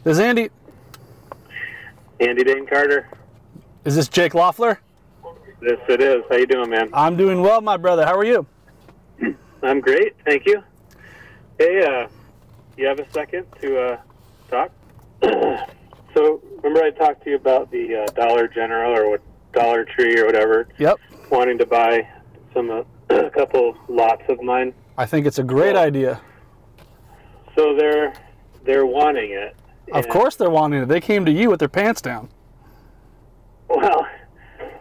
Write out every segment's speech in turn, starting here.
This is Andy. Andy Dane Carter. Is this Jake Loeffler? Yes, it is. How you doing, man? I'm doing well, my brother. How are you? I'm great, thank you. Hey, you have a second to talk? So, remember I talked to you about the Dollar General or Dollar Tree or whatever? Yep. Wanting to buy a couple lots of mine. I think it's a great idea. So they're wanting it. Of course they're wanting it. They came to you with their pants down. Well,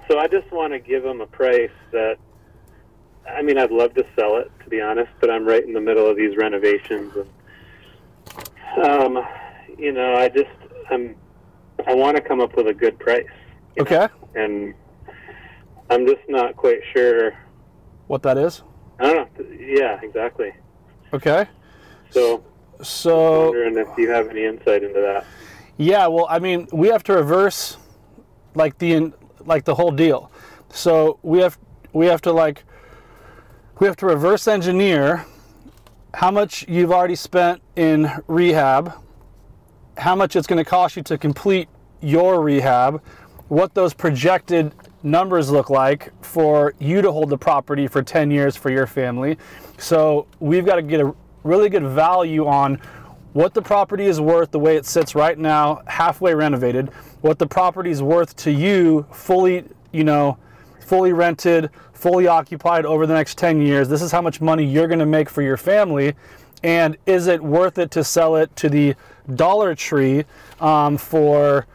so I just want to give them a price that, I mean, I'd love to sell it, to be honest, but I'm right in the middle of these renovations. And, you know, I want to come up with a good price. Okay. Know? And I'm just not quite sure. What that is? I don't know. Yeah, exactly. Okay. So I'm wondering if you have any insight into that. Yeah, well, I mean, we have to reverse like the whole deal. So we have to reverse engineer how much you've already spent in rehab, how much it's going to cost you to complete your rehab, what those projected numbers look like for you to hold the property for 10 years for your family. So we've got to get a really good value on what the property is worth the way it sits right now, halfway renovated, what the property is worth to you fully rented, fully occupied over the next 10 years. This is how much money you're going to make for your family. And is it worth it to sell it to the Dollar Tree for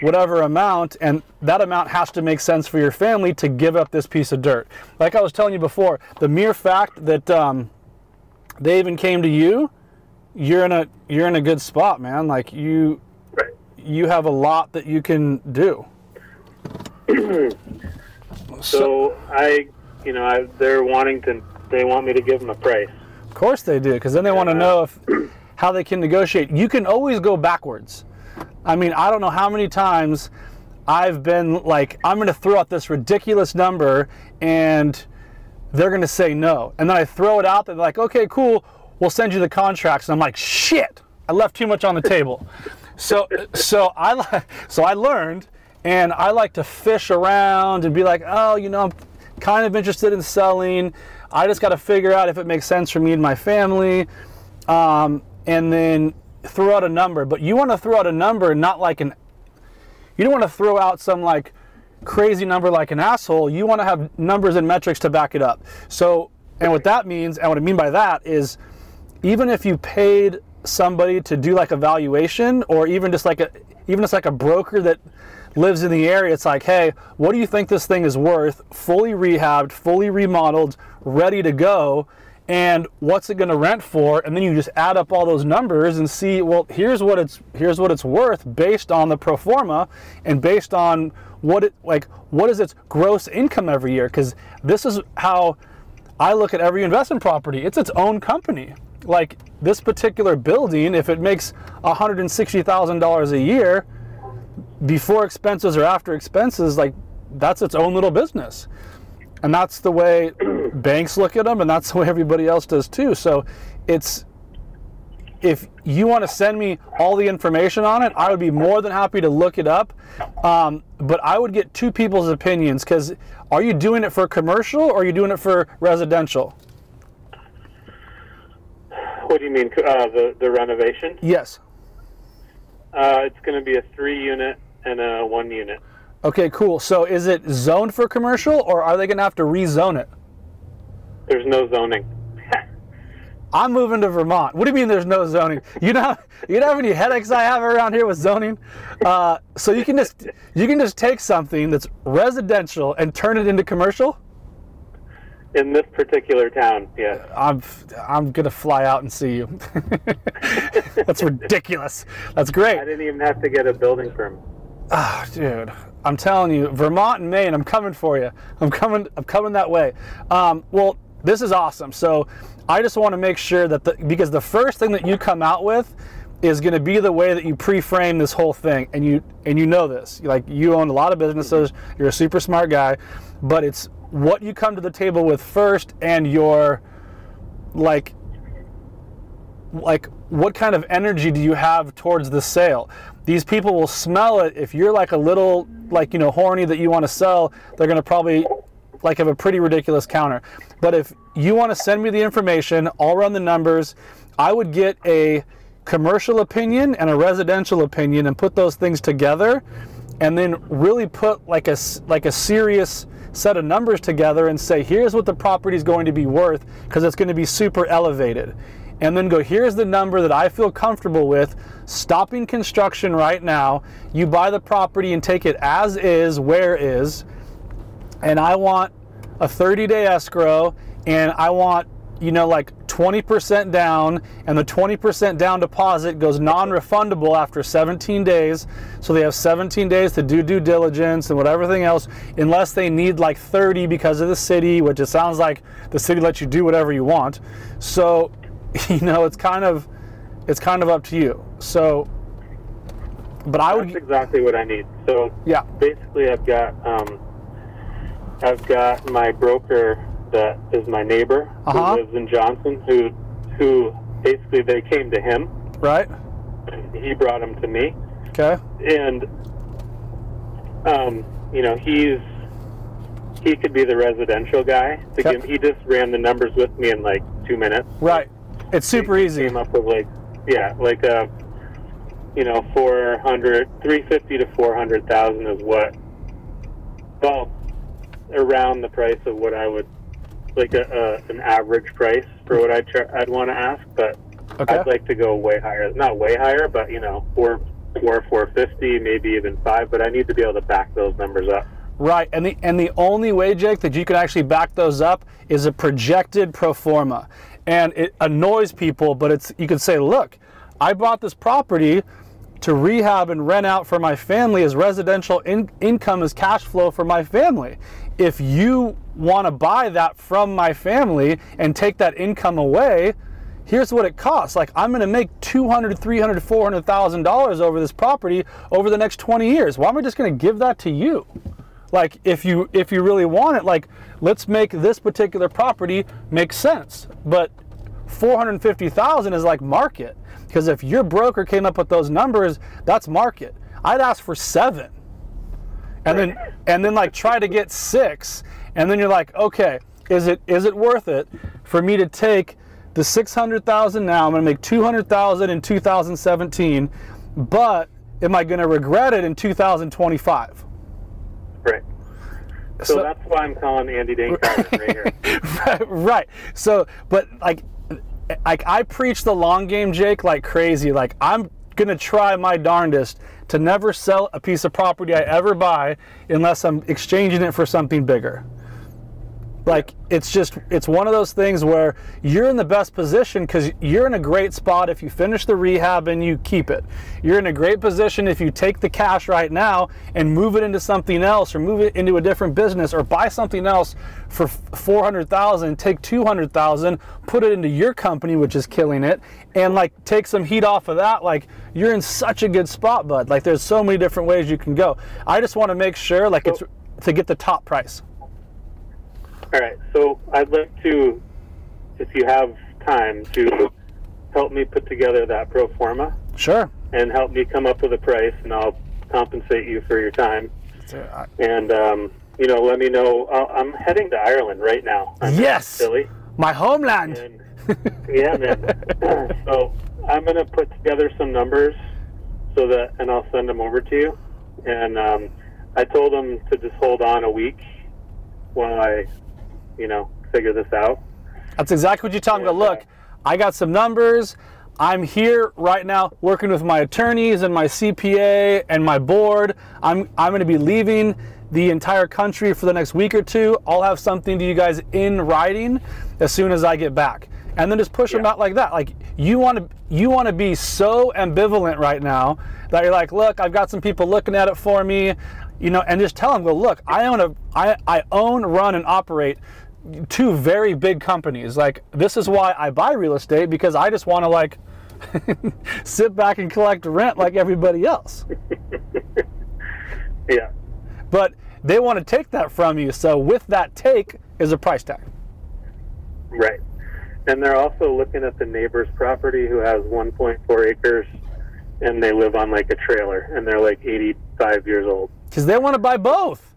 whatever amount? And that amount has to make sense for your family to give up this piece of dirt. Like I was telling you before, the mere fact that they even came to you, you're in a good spot, man. Like you have a lot that you can do. So they want me to give them a price. Of course they do, because then they want to know how they can negotiate. You can always go backwards. I mean, I don't know how many times I've been like, I'm going to throw out this ridiculous number and they're going to say no. And then I throw it out, they're like, okay, cool, we'll send you the contracts. And I'm like, shit, I left too much on the table. So I learned, and I like to fish around and be like, oh, you know, I'm kind of interested in selling. I just got to figure out if it makes sense for me and my family, and then throw out a number. But you want to throw out a number, not like you don't want to throw out some like crazy number like an asshole. You want to have numbers and metrics to back it up. So, and what that means, and what I mean by that is, even if you paid somebody to do like a valuation, or even just like a broker that lives in the area, it's like, hey, what do you think this thing is worth, fully rehabbed, fully remodeled, ready to go, and what's it going to rent for? And then you just add up all those numbers and see, well, here's what it's worth based on the pro forma and based on what is its gross income every year. Because this is how I look at every investment property. It's its own company. Like this particular building, if it makes $160,000 a year before expenses or after expenses, like that's its own little business. And that's the way banks look at them, and that's the way everybody else does too. So if you want to send me all the information on it, I would be more than happy to look it up. But I would get two people's opinions, because are you doing it for commercial or are you doing it for residential? What do you mean, the renovation? Yes. It's going to be a 3-unit and a 1-unit. Okay, cool. So is it zoned for commercial, or are they going to have to rezone it? There's no zoning. I'm moving to Vermont. What do you mean there's no zoning? You know how many headaches I have around here with zoning? So you can just take something that's residential and turn it into commercial? In this particular town, yeah. I'm gonna fly out and see you. That's ridiculous. That's great. I didn't even have to get a building permit. Oh, dude, I'm telling you, Vermont and Maine, I'm coming for you. I'm coming that way. Well, this is awesome. So I just want to make sure that because the first thing that you come out with is going to be the way that you pre-frame this whole thing, and you know this. Like, you own a lot of businesses, you're a super smart guy, but it's what you come to the table with first, and your like what kind of energy do you have towards the sale? These people will smell it. If you're like a little, like, you know, horny that you want to sell, they're going to probably like have a pretty ridiculous counter. But if you want to send me the information, I'll run the numbers. I would get a commercial opinion and a residential opinion and put those things together, and then really put like a serious set of numbers together and say, here's what the property is going to be worth, because it's going to be super elevated. And then go, here's the number that I feel comfortable with stopping construction right now. You buy the property and take it as is, where is, and I want a 30-day escrow, and I want, you know, like 20% down, and the 20% down deposit goes non-refundable after 17 days. So they have 17 days to do due diligence and whatever everything else, unless they need like 30 because of the city, which it sounds like the city lets you do whatever you want. So, you know, it's kind of up to you. So, but I would. That's exactly what I need. So yeah, basically, I've got my broker that is my neighbor who lives in Johnson, who basically they came to him, right? And he brought them to me. Okay. And you know, he could be the residential guy. He just ran the numbers with me in like 2 minutes. Right. It's super easy. Came up with like you know, 350 to 400,000 is what, well, around the price of what I would, like an average price for what I'd want to ask, but I'd like to go way higher. Not way higher, but, you know, 450, maybe even 5, but I need to be able to back those numbers up. Right, and the only way, Jake, that you can actually back those up is a projected pro forma. And it annoys people, but you could say, look, I bought this property to rehab and rent out for my family as residential income as cash flow for my family. If you want to buy that from my family and take that income away, here's what it costs. Like, I'm going to make $200,000, $300,000, $400,000 over this property over the next 20 years. Why am I just going to give that to you? Like, if you really want it, like, let's make this particular property make sense. But $450,000 is like market, because if your broker came up with those numbers, that's market. I'd ask for 7, and then like try to get 6, and then you're like, okay, is it worth it for me to take the $600,000 now? I'm going to make $200,000 in 2017, but am I going to regret it in 2025? Right. So that's why I'm calling Andy Dane Carter right here. Right. So, but like I preach the long game, Jake, like crazy. Like, I'm going to try my darndest to never sell a piece of property I ever buy unless I'm exchanging it for something bigger. Like, it's one of those things where you're in the best position because you're in a great spot if you finish the rehab and you keep it. You're in a great position if you take the cash right now and move it into something else, or move it into a different business, or buy something else for $400,000, take $200,000, put it into your company, which is killing it, and like take some heat off of that. Like, you're in such a good spot, bud. Like, there's so many different ways you can go. I just want to make sure, like, it's to get the top price. All right, so I'd like to, if you have time, to help me put together that pro forma. Sure. And help me come up with a price, and I'll compensate you for your time. And, you know, let me know. I'm heading to Ireland right now. Yes! Silly. My homeland! And, yeah, man. So I'm going to put together some numbers and I'll send them over to you. And I told them to just hold on a week while I, you know, figure this out. That's exactly what you tell them. Go, look, I got some numbers. I'm here right now working with my attorneys and my CPA and my board. I'm going to be leaving the entire country for the next week or two. I'll have something to you guys in writing as soon as I get back. And then just push them out like that. Like, you want to be so ambivalent right now that you're like, look, I've got some people looking at it for me, you know, and just tell them, go, look, I own, run, and operate 2 very big companies. Like, this is why I buy real estate, because I just want to, like, sit back and collect rent like everybody else. Yeah. But they want to take that from you, so with that take is a price tag. Right. And they're also looking at the neighbor's property who has 1.4 acres, and they live on like a trailer, and they're like 85 years old. Because they want to buy both.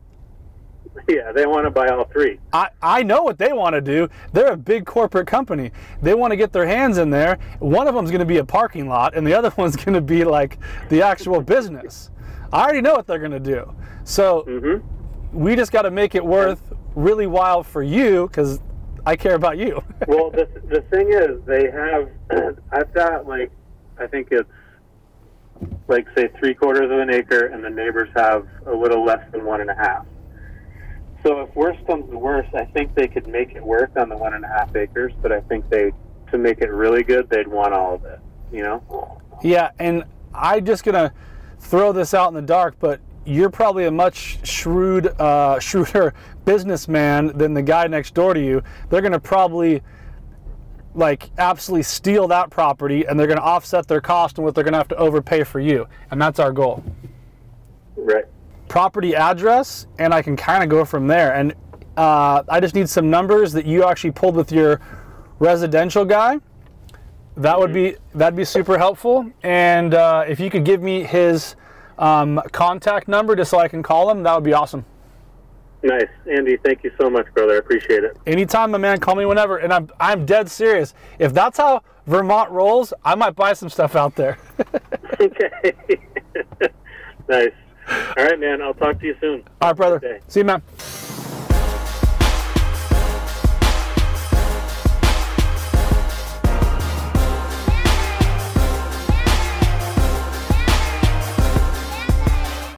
Yeah, they want to buy all three. I know what they want to do. They're a big corporate company. They want to get their hands in there. One of them's going to be a parking lot, and the other one's going to be like the actual business. I already know what they're going to do. So we just got to make it worth really wild for you, because I care about you. Well, the thing is, they have, I've got like, I think it's like, say, 3/4 of an acre, and the neighbors have a little less than 1.5. So if worse comes to worse, I think they could make it work on the 1.5 acres, but I think to make it really good, they'd want all of it, you know? Yeah, and I'm just going to throw this out in the dark, but you're probably a much shrewder businessman than the guy next door to you. They're going to probably like absolutely steal that property, and they're going to offset their cost and what they're going to have to overpay for you. And that's our goal. Right. Property address, and I can kind of go from there. And I just need some numbers that you actually pulled with your residential guy. That would that'd be super helpful. And if you could give me his contact number just so I can call him, that would be awesome. Nice. Andy, thank you so much, brother. I appreciate it. Anytime, my man. Call me whenever. And I'm dead serious. If that's how Vermont rolls, I might buy some stuff out there. Okay. Nice. All right, man. I'll talk to you soon. All right, brother. See you, man.